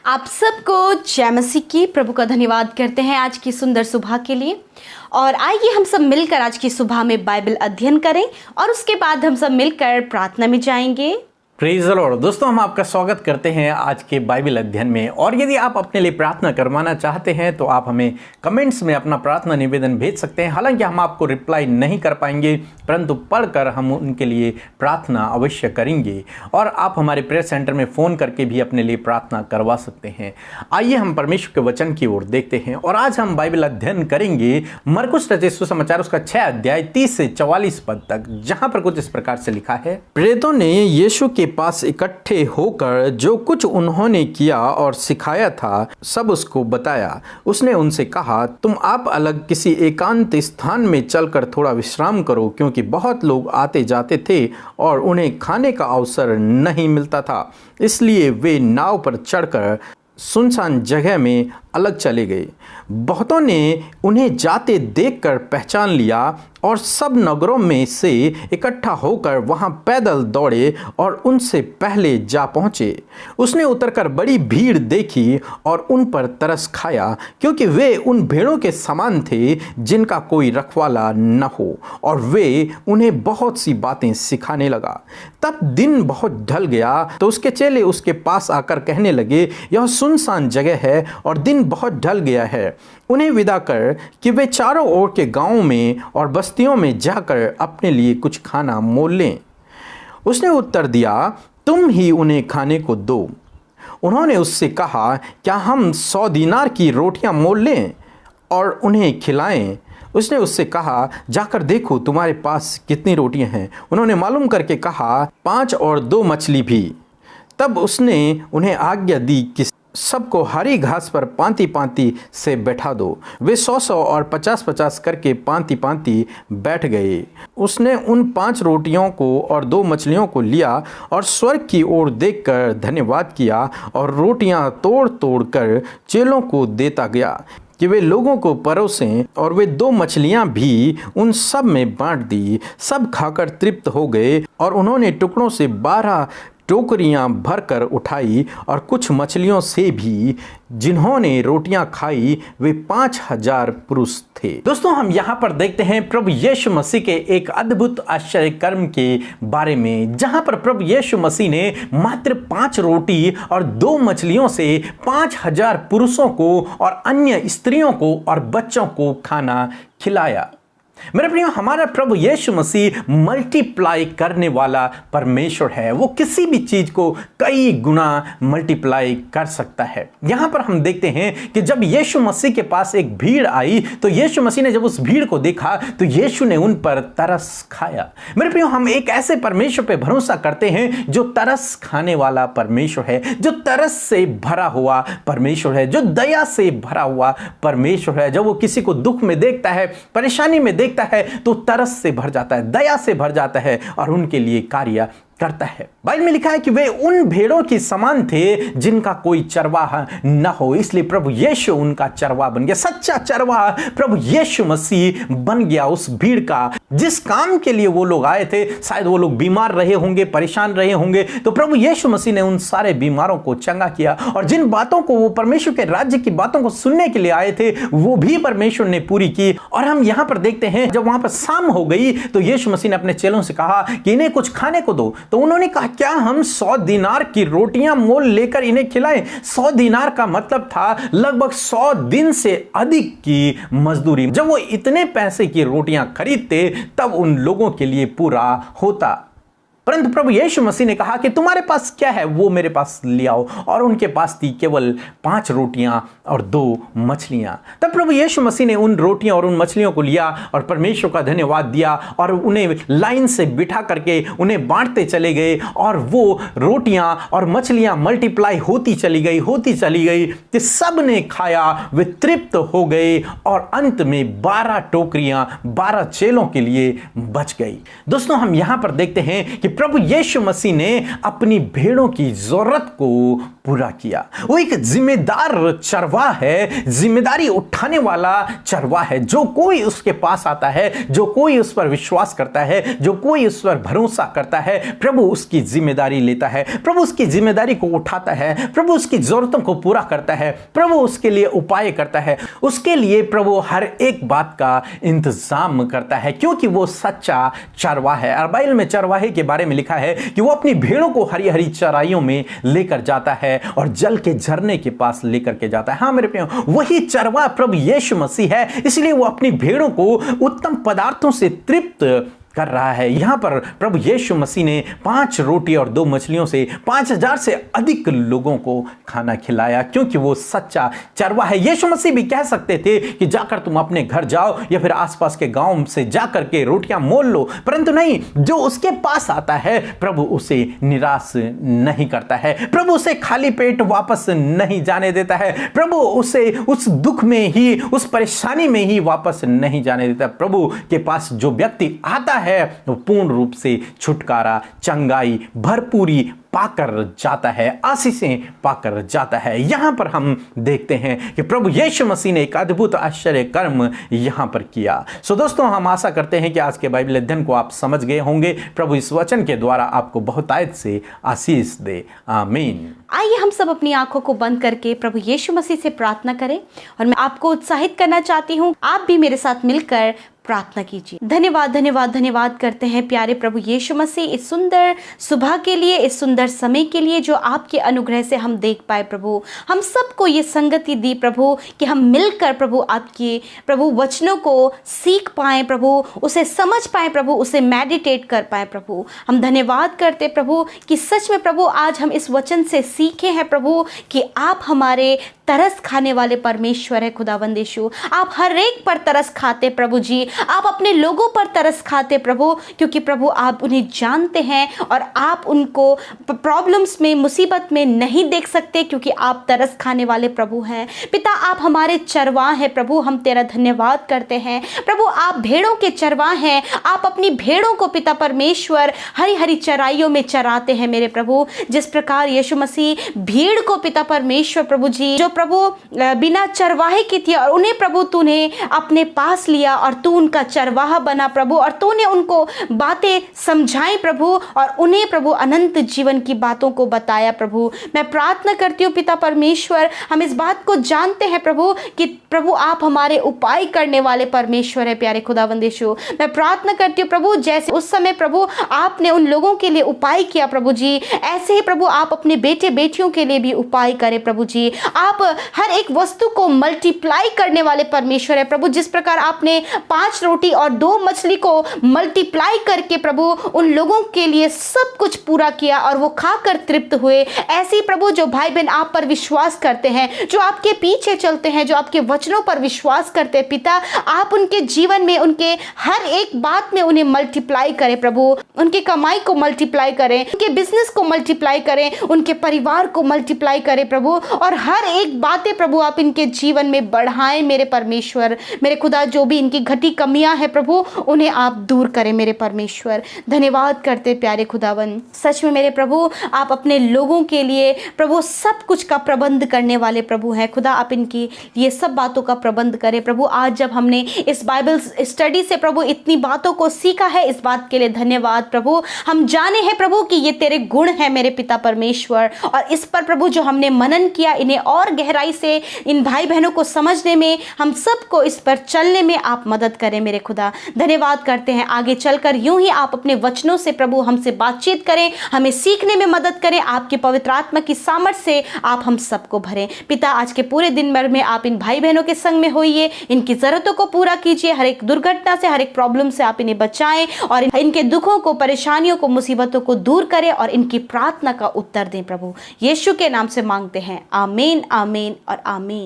आप सबको जय मसीह की। प्रभु का धन्यवाद करते हैं आज की सुंदर सुबह के लिए। और आइए हम सब मिलकर आज की सुबह में बाइबल अध्ययन करें और उसके बाद हम सब मिलकर प्रार्थना में जाएंगे। Praise the Lord. दोस्तों, हम आपका स्वागत करते हैं आज के बाइबल अध्ययन में। और यदि आप अपने लिए प्रार्थना करवाना चाहते हैं तो आप हमें कमेंट्स में अपना प्रार्थना निवेदन भेज सकते हैं। हालांकि हम आपको रिप्लाई नहीं कर पाएंगे, परंतु पढ़कर हम उनके लिए प्रार्थना अवश्य करेंगे। और आप हमारे प्रेयर सेंटर में फ़ोन करके भी अपने लिए प्रार्थना करवा सकते हैं। आइए हम परमेश्वर के वचन की ओर देखते हैं। और आज हम बाइबल अध्ययन करेंगे मरकुस रचित सुसमाचार उसका 6 अध्याय 30 से 44 पद तक, जहां पर कुछ इस प्रकार से लिखा है। प्रेरितों ने यीशु के पास इकट्ठे होकर जो कुछ उन्होंने किया और सिखाया था सब उसको बताया। उसने उनसे कहा, तुम आप अलग किसी एकांत स्थान में चलकर थोड़ा विश्राम करो, क्योंकि बहुत लोग आते जाते थे और उन्हें खाने का अवसर नहीं मिलता था। इसलिए वे नाव पर चढ़कर सुनसान जगह में अलग चले गए। बहुतों ने उन्हें जाते देखकर पहचान लिया और सब नगरों में से इकट्ठा होकर वहां पैदल दौड़े और उनसे पहले जा पहुंचे। उसने उतरकर बड़ी भीड़ देखी और उन पर तरस खाया, क्योंकि वे उन भेड़ों के समान थे जिनका कोई रखवाला न हो, और वे उन्हें बहुत सी बातें सिखाने लगा। तब दिन बहुत ढल गया तो उसके चेले उसके पास आकर कहने लगे, यह सुनसान जगह है और दिन बहुत ढल गया है। उन्हें विदा कर कि वे चारों ओर के गांवों में और बस्तियों में जाकर अपने लिए कुछ खाना मोल लें। उसने उत्तर दिया, तुम ही उन्हें खाने को दो। उन्होंने उससे कहा, क्या हम 100 दीनार की रोटियां मोल लें और उन्हें खिलाएं? उसने उससे कहा, जाकर देखो तुम्हारे पास कितनी रोटियां हैं। उन्होंने मालूम करके कहा, 5 और 2 मछली भी। तब उसने उन्हें आज्ञा दी कि सबको हरी घास पर पांति पांति से बैठा दो। वे 100 और 50 करके पांति पांति बैठ गए। उसने उन 5 रोटियों को और 2 मछलियों को लिया और स्वर्ग की ओर देखकर धन्यवाद किया और रोटियां तोड़ तोड़ कर चेलों को देता गया कि वे लोगों को परोसें, और वे 2 मछलियां भी उन सब में बांट दी। सब खाकर तृप्त हो गए और उन्होंने टुकड़ों से 12 टोकरियां भरकर उठाई, और कुछ मछलियों से भी। जिन्होंने रोटियां खाई वे 5000 पुरुष थे। दोस्तों, हम यहां पर देखते हैं प्रभु यीशु मसीह के एक अद्भुत आश्चर्य कर्म के बारे में, जहां पर प्रभु यीशु मसीह ने मात्र 5 रोटी और 2 मछलियों से 5000 पुरुषों को और अन्य स्त्रियों को और बच्चों को खाना खिलाया। मेरे प्रियो, हमारा प्रभु यीशु मसीह मल्टीप्लाई करने वाला परमेश्वर है। वो किसी भी चीज को कई गुना मल्टीप्लाई कर सकता है। यहां पर हम देखते हैं कि जब यीशु मसीह के पास एक भीड़ आई तो यीशु मसीह ने जब उस भीड़ को देखा तो यीशु ने उन पर तरस खाया। मेरे प्रियो, हम एक ऐसे परमेश्वर पे भरोसा करते हैं जो तरस खाने वाला परमेश्वर है, जो तरस से भरा हुआ परमेश्वर है, जो दया से भरा हुआ परमेश्वर है। जब वो किसी को दुख में देखता है, परेशानी में देखता है, तो तरस से भर जाता है, दया से भर जाता है और उनके लिए कार्य करता है। बाइबल में लिखा है कि वे उन भेड़ों के समान थे जिनका कोई चरवाहा न हो, इसलिए प्रभु यीशु उनका चरवाहा बन गया। सच्चा चरवाहा प्रभु यीशु मसीह बन गया उस भीड़ का। जिस काम के लिए वो लोग आए थे, शायद वो लोग बीमार रहे होंगे, परेशान रहे होंगे, तो प्रभु यीशु मसीह ने उन सारे बीमारों को चंगा किया। और जिन बातों को वो परमेश्वर के राज्य की बातों को सुनने के लिए आए थे, वो भी परमेश्वर ने पूरी की। और हम यहां पर देखते हैं, जब वहां पर शाम हो गई तो यीशु मसीह ने अपने चेलों से कहा कि इन्हें कुछ खाने को दो। तो उन्होंने कहा, क्या हम 100 दीनार की रोटियां मोल लेकर इन्हें खिलाएं? 100 दीनार का मतलब था लगभग 100 दिन से अधिक की मजदूरी। जब वो इतने पैसे की रोटियां खरीदते तब उन लोगों के लिए पूरा होता। परंतु प्रभु यीशु मसीह ने कहा कि तुम्हारे पास क्या है वो मेरे पास ले आओ। और उनके पास थी केवल 5 रोटियां और 2 मछलियां। तब प्रभु यीशु मसीह ने उन रोटियां और उन मछलियों को लिया और परमेश्वर का धन्यवाद दिया और उन्हें लाइन से बिठा करके उन्हें बांटते चले गए। और वो रोटियां और मछलियां मल्टीप्लाई होती चली गई कि सब ने खाया, वे तृप्त हो गए और अंत में 12 टोकरियां 12 चेलों के लिए बच गई। दोस्तों, हम यहां पर देखते हैं कि प्रभु यीशु मसीह ने अपनी भेड़ों की जरूरत को पूरा किया। वो एक जिम्मेदार चरवाहा है, जिम्मेदारी उठाने वाला चरवाहा है। जो कोई उसके पास आता है, जो कोई उस पर विश्वास करता है, जो कोई उस पर भरोसा करता है, प्रभु उसकी जिम्मेदारी लेता है, प्रभु उसकी जिम्मेदारी को उठाता है, प्रभु उसकी जरूरतों को पूरा करता है, प्रभु उसके लिए उपाय करता है, उसके लिए प्रभु हर एक बात का इंतजाम करता है, क्योंकि वो सच्चा चरवाहा है। और बाइबल में चरवाहे के बारे में लिखा है कि वो अपनी भेड़ों को हरी हरी चराइयों में लेकर जाता है और जल के झरने के पास लेकर के जाता है। हाँ मेरे प्रियो, वही चरवाहा प्रभु यीशु मसीह है, इसलिए वो अपनी भेड़ों को उत्तम पदार्थों से तृप्त कर रहा है। यहां पर प्रभु यीशु मसीह ने 5 रोटी और 2 मछलियों से 5000 से अधिक लोगों को खाना खिलाया, क्योंकि वो सच्चा चरवाहा है। यीशु मसीह भी कह सकते थे कि जाकर तुम अपने घर जाओ या फिर आसपास के गांव से जाकर के रोटियां मोल लो, परंतु नहीं, जो उसके पास आता है प्रभु उसे निराश नहीं करता है, प्रभु उसे खाली पेट वापस नहीं जाने देता है, प्रभु उसे उस दुख में ही, उस परेशानी में ही वापस नहीं जाने देता। प्रभु के पास जो व्यक्ति आता है वो पूर्ण रूप से छुटकारा, चंगाई, भरपूरी पाकर जाता है, आशीषें पाकर जाता है। यहां पर हम देखते हैं कि प्रभु यीशु मसीह ने एक अद्भुत आश्चर्य कर्म यहां पर किया। सो दोस्तों, हम आशा करते हैं कि आज के बाइबल अध्ययन को आप समझ गए होंगे। प्रभु इस वचन के द्वारा आपको बहुतायत से आशीष दे। आमीन। आइए हम सब अपनी आंखों को बंद करके प्रभु यीशु मसीह से प्रार्थना करें, और मैं आपको उत्साहित करना चाहती हूँ, आप भी मेरे साथ मिलकर प्रार्थना कीजिए। धन्यवाद धन्यवाद धन्यवाद करते हैं प्यारे प्रभु यीशु मसीह, इस सुंदर सुबह के लिए, इस सुंदर समय के लिए जो आपके अनुग्रह से हम देख पाए। प्रभु हम सबको ये संगति दी प्रभु कि हम मिलकर प्रभु आपके प्रभु वचनों को सीख पाए, प्रभु उसे समझ पाए, प्रभु उसे मेडिटेट कर पाए। प्रभु हम धन्यवाद करते प्रभु कि सच में प्रभु आज हम इस वचन से सीखे हैं प्रभु कि आप हमारे तरस खाने वाले परमेश्वर है। खुदावंद यीशु, आप हर एक पर तरस खाते प्रभु जी, आप अपने लोगों पर तरस खाते प्रभु, क्योंकि प्रभु आप उन्हें जानते हैं और आप उनको प्रॉब्लम्स में, मुसीबत में नहीं देख सकते, क्योंकि आप तरस खाने वाले प्रभु हैं। पिता, आप हमारे चरवाह हैं प्रभु, हम तेरा धन्यवाद करते हैं प्रभु। आप भेड़ों के चरवाह हैं, आप अपनी भेड़ों को पिता परमेश्वर हरी हरी चराइयों में चराते हैं मेरे प्रभु। जिस प्रकार यीशु मसीह भीड़ को पिता परमेश्वर प्रभु जी, जो प्रभु बिना चरवाहे की थी, और उन्हें प्रभु तूने अपने पास लिया और तू उनका चरवाहा बना प्रभु, और तूने उनको बातें समझाई प्रभु, और उन्हें प्रभु अनंत जीवन की बातों को बताया प्रभु। मैं प्रार्थना करती हूँ पिता परमेश्वर, हम इस बात को जानते हैं प्रभु कि प्रभु आप हमारे उपाय करने वाले परमेश्वर है प्यारे खुदावंद यीशु। मैं प्रार्थना करती हूँ प्रभु, जैसे उस समय प्रभु आपने उन लोगों के लिए उपाय किया प्रभु जी, ऐसे ही प्रभु आप अपने बेटे बेटियों के लिए भी उपाय करें प्रभु जी। आप हर एक वस्तु को मल्टीप्लाई करने वाले परमेश्वर है प्रभु। जिस प्रकार आपने 5 रोटी और 2 मछली को मल्टीप्लाई करके प्रभु उन लोगों के लिए सब कुछ पूरा किया और वो खाकर तृप्त हुए, ऐसे ही प्रभु जो भाई बहन आप पर विश्वास करते हैं, जो आपके पीछे चलते हैं, जो आपके वचनों पर विश्वास करते हैं पिता, आप उनके जीवन में, उनके हर एक बात में उन्हें मल्टीप्लाई करें प्रभु। उनकी कमाई को मल्टीप्लाई करें, उनके बिजनेस को मल्टीप्लाई करें, उनके परिवार को मल्टीप्लाई करें प्रभु, और हर एक बातें प्रभु आप इनके जीवन में बढ़ाएं मेरे परमेश्वर। मेरे खुदा, जो भी इनकी घटी कमियां हैं प्रभु, उन्हें आप दूर करें मेरे परमेश्वर। धन्यवाद करते प्यारे खुदावन, सच में मेरे प्रभु आप अपने लोगों के लिए प्रभु सब कुछ का प्रबंध करने वाले प्रभु हैं। खुदा आप इनकी ये सब बातों का प्रबंध करें प्रभु। आज जब हमने इस बाइबल स्टडी से प्रभु इतनी बातों को सीखा है, इस बात के लिए धन्यवाद प्रभु। हम जाने हैं प्रभु कि ये तेरे गुण हैं मेरे पिता परमेश्वर, और इस पर प्रभु जो हमने मनन किया, इन्हें और गहराई से इन भाई बहनों को समझने में, हम सबको इस पर चलने में आप मदद करें मेरे खुदा। धन्यवाद करते हैं, आगे चलकर यूं ही आप अपने वचनों से प्रभु हमसे बातचीत करें, हमें सीखने में मदद करें, आपके पवित्र आत्मा की सामर्थ से आप हम सबको भरें पिता। आज के पूरे दिन भर में आप इन भाई बहनों के संग में होइए, इनकी जरूरतों को पूरा कीजिए, हर एक दुर्घटना से, हर एक प्रॉब्लम से आप इन्हें बचाएं, और इनके दुखों को, परेशानियों को, मुसीबतों को दूर करें, और इनकी प्रार्थना का उत्तर दें प्रभु। यीशु के नाम से मांगते हैं, आमीन आमीन और आमीन।